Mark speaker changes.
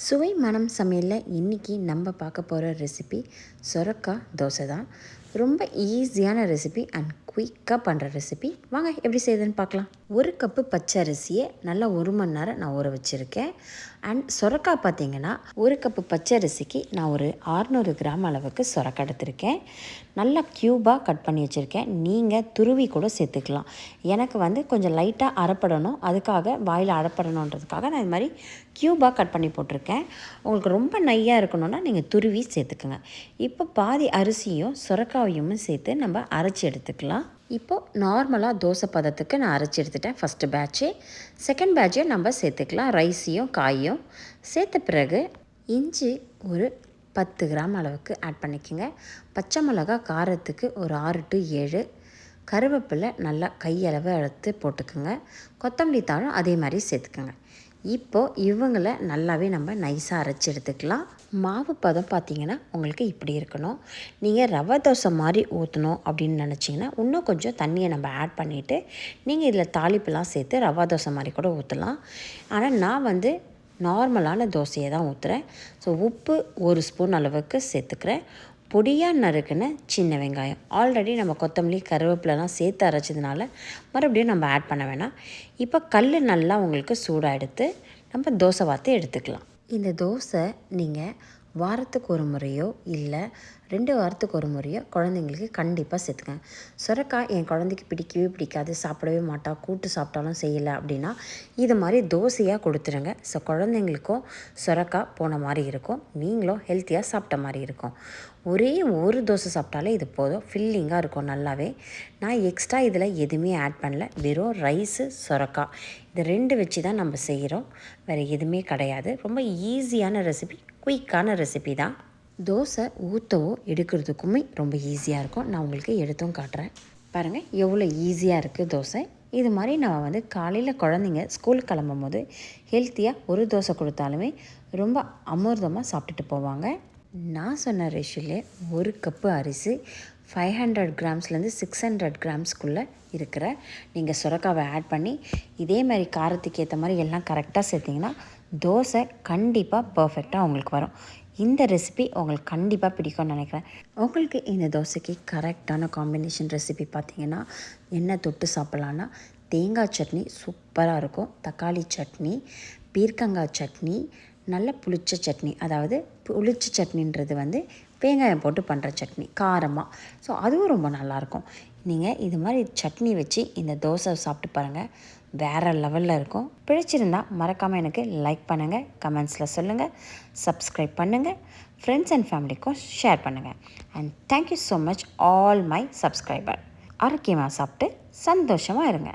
Speaker 1: சுவை மனம் சமையலில் இன்றைக்கி நம்ம பார்க்க போகிற ரெசிபி சொரக்காய் தோசை தான். ரொம்ப ஈஸியான ரெசிபி அண்ட் குயிக்காக பண்ணுற ரெசிபி. வாங்க எப்படி செய்யுதுன்னு பார்க்கலாம். 1 கப்பு பச்சை அரிசியை நல்லா 1 மணி நேரம் நான் ஊற வச்சுருக்கேன். அண்ட் சொரக்காய் பார்த்திங்கன்னா 1 கப்பு பச்சை அரிசிக்கு நான் ஒரு 600 கிராம் அளவுக்கு சொரக்காய் எடுத்திருக்கேன். நல்லா க்யூபாக கட் பண்ணி வச்சுருக்கேன். நீங்கள் துருவி கூட சேர்த்துக்கலாம். எனக்கு கொஞ்சம் லைட்டாக அரைப்படணும், அதுக்காக வாயில் அரைப்படணுன்றதுக்காக நான் இது மாதிரி க்யூபாக கட் பண்ணி போட்டிருக்கேன். உங்களுக்கு ரொம்ப நையாக இருக்கணும்னா நீங்கள் துருவி சேர்த்துக்குங்க. இப்போ பாதி அரிசியும் சொரக்காயும் சேர்த்து நம்ம அரைச்சி எடுத்துக்கலாம். இப்போது நார்மலாக தோசை பதத்துக்கு நான் அரைச்சி எடுத்துட்டேன் ஃபஸ்ட்டு பேட்ச்சு. செகண்ட் பேட்சையும் நம்ம சேர்த்துக்கலாம். ரைஸையும் காயும் சேர்த்த பிறகு இஞ்சி ஒரு 10 கிராம் அளவுக்கு ஆட் பண்ணிக்கோங்க. பச்சை மிளகா காரத்துக்கு ஒரு 6 to 7, கருவேப்பிலை நல்லா கையளவு எடுத்து போட்டுக்கோங்க. கொத்தமல்லி தாளும் அதே மாதிரி சேர்த்துக்கோங்க. இப்போது இவங்களை நல்லாவே நம்ம நைஸாக அரைச்சி எடுத்துக்கலாம். மாவு பதம் பார்த்திங்கன்னா உங்களுக்கு இப்படி இருக்கணும். நீங்கள் ரவை தோசை மாதிரி ஊற்றணும் அப்படின்னு நினச்சிங்கன்னா இன்னும் கொஞ்சம் தண்ணியை நம்ம ஆட் பண்ணிவிட்டு நீங்கள் இதில் தாளிப்பெல்லாம் சேர்த்து ரவா தோசை மாதிரி கூட ஊற்றலாம். ஆனால் நான் நார்மலான தோசையை தான் ஊற்றுறேன். ஸோ உப்பு 1 ஸ்பூன் அளவுக்கு சேர்த்துக்கிறேன். பொடியாக நறுக்குன்னு சின்ன வெங்காயம், ஆல்ரெடி நம்ம கொத்தமல்லி கருவேப்பிலலாம் சேர்த்து அரைச்சதுனால மறுபடியும் நம்ம ஆட் பண்ண வேணாம். இப்போ கல் நல்லா உங்களுக்கு சூடாக எடுத்து நம்ம தோசை வார்த்து எடுத்துக்கலாம். இந்த தோசை நீங்கள் வாரத்துக்கு ஒரு முறையோ இல்லை 2 வாரத்துக்கு ஒரு முறையோ குழந்தைங்களுக்கு கண்டிப்பாக சேர்த்துக்கங்க. சொரக்காய் என் குழந்தைக்கு பிடிக்கவே பிடிக்காது, சாப்பிடவே மாட்டா, கூட்டு சாப்பிட்டாலும் செய்யலை அப்படின்னா இது மாதிரி தோசையாக கொடுத்துருங்க. ஸோ குழந்தைங்களுக்கும் சொரக்காய் போன மாதிரி இருக்கும், நீங்களும் ஹெல்த்தியாக சாப்பிட்ட மாதிரி இருக்கும். ஒரே ஒரு தோசை சாப்பிட்டாலே இது போதும், ஃபில்லிங்காக இருக்கும் நல்லாவே. நான் எக்ஸ்ட்ரா இதில் எதுவுமே ஆட் பண்ணல, வெறும் ரைஸு சொரக்காய் இது 2 வச்சு தான் நம்ம செய்கிறோம், வேறு எதுவுமே கிடையாது. ரொம்ப ஈஸியான ரெசிபி, குயிக்கான ரெசிபி தான். தோசை ஊற்றவோ எடுக்கிறதுக்குமே ரொம்ப ஈஸியாக இருக்கும். நான் உங்களுக்கு எடுத்தும் காட்டுறேன் பாருங்கள் எவ்வளோ ஈஸியாக இருக்குது தோசை. இது மாதிரி நம்ம காலையில் குழந்தைங்க ஸ்கூலுக்கு கிளம்பும் போது ஹெல்த்தியாக ஒரு தோசை கொடுத்தாலுமே ரொம்ப அமிர்தமாக சாப்பிட்டுட்டு போவாங்க. நான் சொன்ன ரேஷியோலே 1 கப்பு அரிசி 500 கிராம்ஸ்லேருந்து 600 கிராம்ஸ்க்குள்ளே இருக்கிற நீங்கள் சுரக்காவை ஆட் பண்ணி இதே மாதிரி காரத்துக்கு ஏற்ற மாதிரி எல்லாம் கரெக்டாக சேர்த்திங்கன்னா தோசை கண்டிப்பாக பர்ஃபெக்டாக உங்களுக்கு வரும். இந்த ரெசிபி உங்களுக்கு கண்டிப்பாக பிடிக்கும்னு நினைக்கிறேன். உங்களுக்கு இந்த தோசைக்கு கரெக்டான காம்பினேஷன் ரெசிபி பார்த்திங்கன்னா என்ன தொட்டு சாப்பிட்லான்னா தேங்காய் சட்னி சூப்பராக இருக்கும், தக்காளி சட்னி, பீர்க்கங்காய் சட்னி, நல்ல புளிச்ச சட்னி. அதாவது புளிச்ச சட்னின்றது வெங்காயம் போட்டு பண்ணுற சட்னி காரமாக. ஸோ அதுவும் ரொம்ப நல்லாயிருக்கும். நீங்கள் இது மாதிரி சட்னி வச்சு இந்த தோசை சாப்பிட்டு பாருங்கள், வேறு லெவலில் இருக்கும். பிடிச்சிருந்தால் மறக்காமல் எனக்கு லைக் பண்ணுங்கள், கமெண்ட்ஸில் சொல்லுங்கள், சப்ஸ்கிரைப் பண்ணுங்கள், ஃப்ரெண்ட்ஸ் அண்ட் ஃபேமிலிக்கும் ஷேர் பண்ணுங்கள். And thank you so much all my subscriber. ஆரோக்கியமாக சாப்பிட்டு சந்தோஷமாக இருங்க.